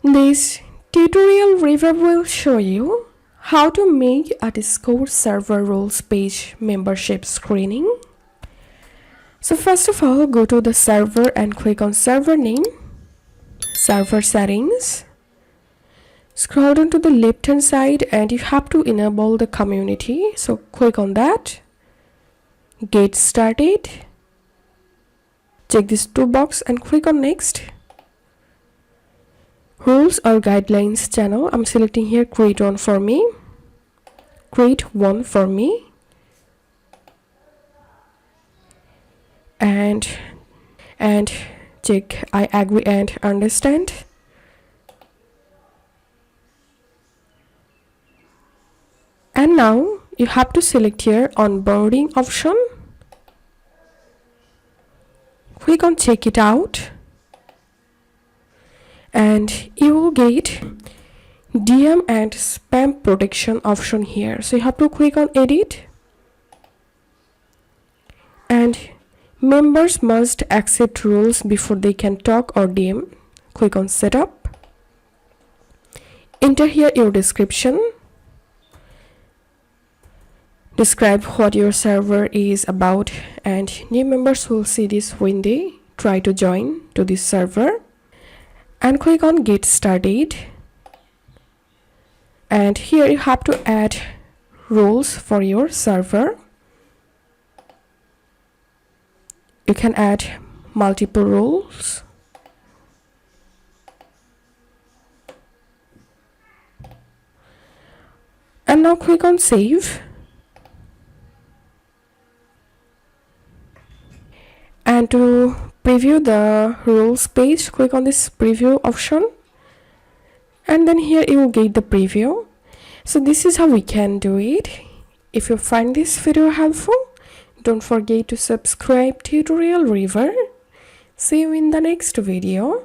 This tutorial review will show you how to make a Discord server rules page membership screening. So first of all, go to the server and click on server name, server settings. Scroll down to the left hand side and you have to enable the community. So click on that. Get started. Check this two box and click on next. Rules or guidelines channel. I'm selecting here create one for me. Create one for me. And check I agree and understand. And now you have to select here onboarding option. Click on check it out. And you will get DM and spam protection option here. So you have to click on edit. And members must accept rules before they can talk or DM. Click on setup. Enter here your description. Describe what your server is about, and new members will see this when they try to join to this server. And click on get started. And here you have to add rules for your server. You can add multiple rules. And now click on save. And to preview the rules page, click on this preview option. And then here you will get the preview. So this is how we can do it. If you find this video helpful, don't forget to subscribe Tutorial River. See you in the next video.